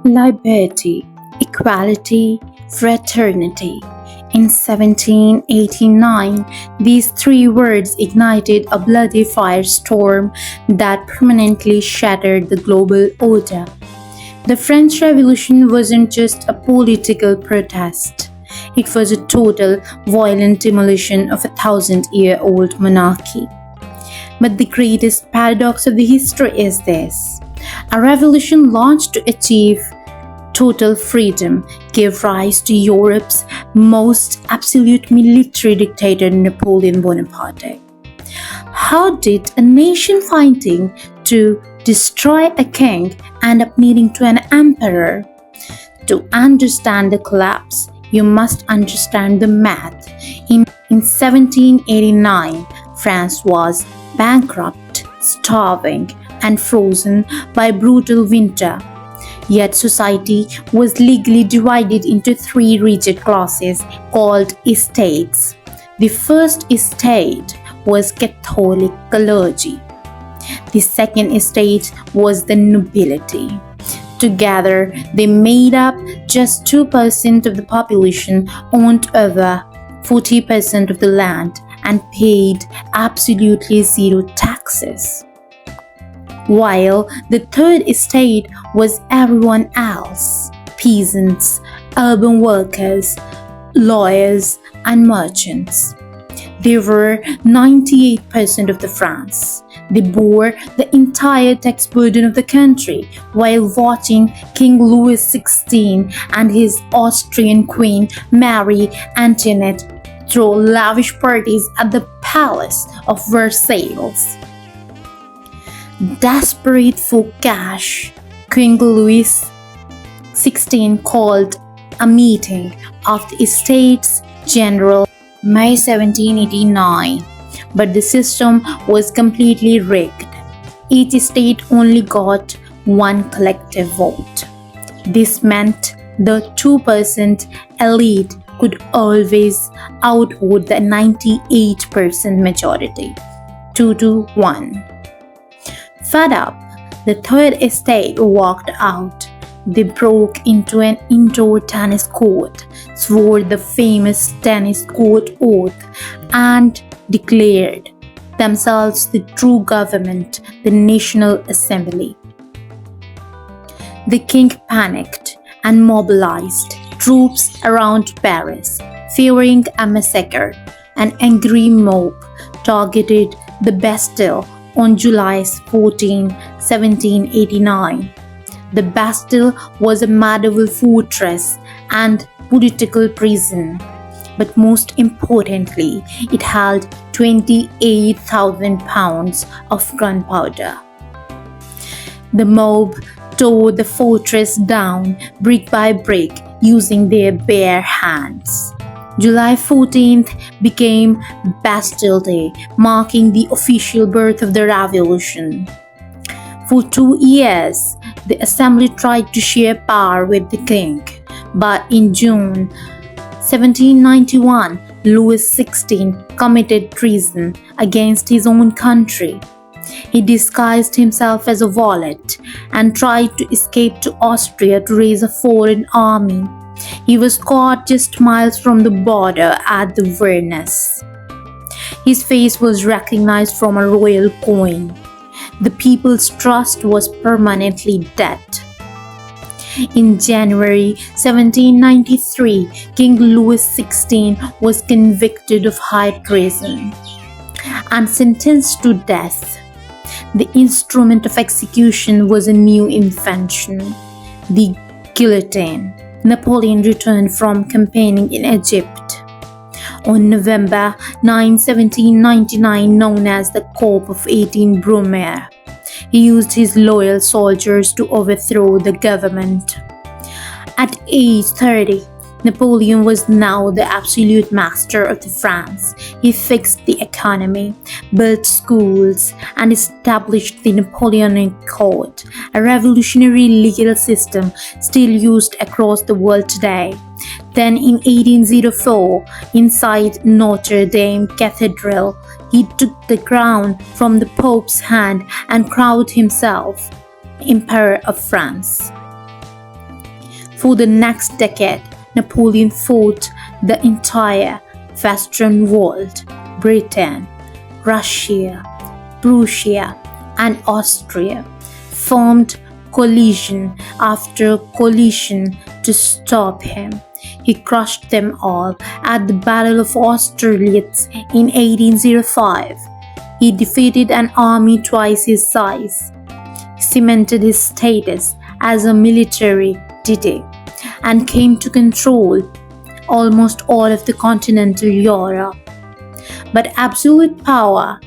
Liberty, equality, fraternity. In 1789, these three words ignited a bloody firestorm that permanently shattered the global order. The French Revolution wasn't just a political protest. It was a total, violent demolition of a thousand-year-old monarchy. But the greatest paradox of the history is this. A revolution launched to achieve total freedom gave rise to Europe's most absolute military dictator, Napoleon Bonaparte. How did a nation fighting to destroy a king end up needing to an emperor? To understand the collapse, you must understand the math. In 1789, France was bankrupt, starving, and frozen by brutal winter. Yet society was legally divided into three rigid classes called estates. The first estate was Catholic clergy. The second estate was the nobility. Together, they made up just 2% of the population, owned over 40% of the land, and paid absolutely zero taxes. While the third estate was everyone else: peasants, urban workers, lawyers, and merchants. They were 98% of the France. They bore the entire tax burden of the country while watching King Louis XVI and his Austrian Queen Marie Antoinette throw lavish parties at the Palace of Versailles. Desperate for cash, King Louis XVI called a meeting of the Estates General May 1789, but the system was completely rigged. Each estate only got one collective vote. This meant the 2% elite could always outvote the 98% majority, 2-1. Fed up, the third estate walked out. They broke into an indoor tennis court, swore the famous tennis court oath, and declared themselves the true government, the National Assembly. The king panicked and mobilized troops around Paris, fearing a massacre. An angry mob targeted the Bastille on July 14, 1789. The Bastille was a medieval fortress and political prison, but most importantly, it held 28,000 pounds of gunpowder. The mob tore the fortress down brick by brick using their bare hands. July 14th became Bastille Day, marking the official birth of the revolution. For 2 years, the assembly tried to share power with the king, but in June 1791, Louis XVI committed treason against his own country. He disguised himself as a valet and tried to escape to Austria to raise a foreign army. He was caught just miles from the border at the Venice. His face was recognized from a royal coin. The people's trust was permanently dead. In January 1793, King Louis XVI was convicted of high treason and sentenced to death. The instrument of execution was a new invention, the guillotine. Napoleon returned from campaigning in Egypt. On November 9, 1799, known as the Coup of 18 Brumaire, he used his loyal soldiers to overthrow the government. At age 30, Napoleon was now the absolute master of France. He fixed the economy, built schools, and established the Napoleonic Code, a revolutionary legal system still used across the world today. Then in 1804, inside Notre Dame Cathedral, he took the crown from the Pope's hand and crowned himself Emperor of France. For the next decade, Napoleon fought the entire Western world. Britain, Russia, Prussia, and Austria formed coalition after coalition to stop him. He crushed them all at the Battle of Austerlitz in 1805. He defeated an army twice his size, cemented his status as a military deity, and came to control almost all of the continental Europe. But absolute power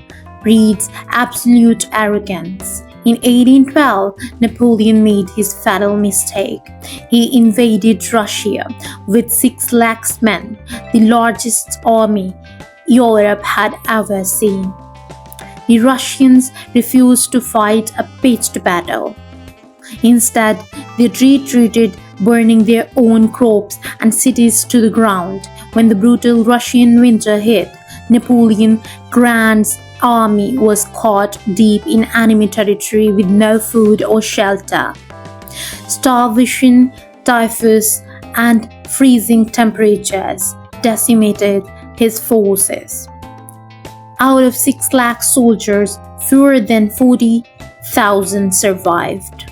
breeds absolute arrogance. In 1812, Napoleon made his fatal mistake. He invaded Russia with 6 lakh men, the largest army Europe had ever seen. The Russians refused to fight a pitched battle. Instead, they retreated, burning their own crops and cities to the ground. When the brutal Russian winter hit, Napoleon's grand army was caught deep in enemy territory with no food or shelter. Starvation, typhus, and freezing temperatures decimated his forces. Out of 6 lakh soldiers, fewer than 40,000 survived.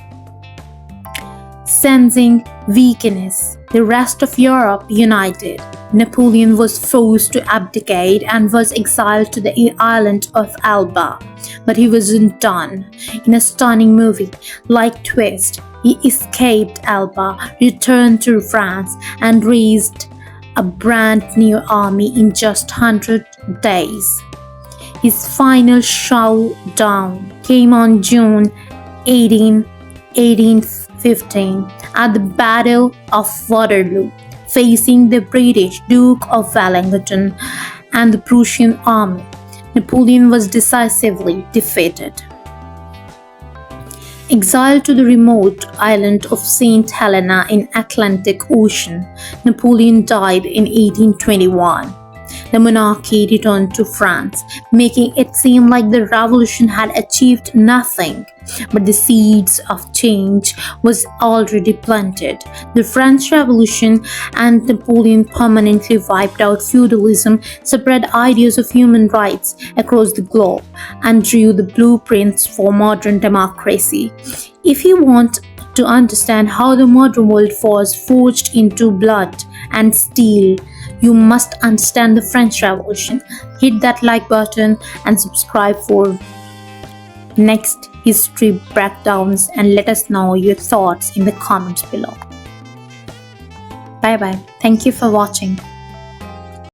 Sensing weakness, the rest of Europe united. Napoleon was forced to abdicate and was exiled to the island of Elba. But he wasn't done. In a stunning movie-like twist, he escaped Elba, returned to France, and raised a brand new army in just 100 days. His final showdown came on June 18, 1815 at the Battle of Waterloo, facing the British Duke of Wellington and the Prussian army. Napoleon was decisively defeated. Exiled to the remote island of St. Helena in Atlantic Ocean, Napoleon died in 1821. The monarchy returned to France, making it seem like the revolution had achieved nothing. But the seeds of change was already planted. The French Revolution and Napoleon permanently wiped out feudalism, spread ideas of human rights across the globe, and drew the blueprints for modern democracy. If you want to understand how the modern world was forged into blood and steel, you must understand the French Revolution. Hit that like button and subscribe for next history breakdowns, and let us know your thoughts in the comments below. Bye bye. Thank you for watching.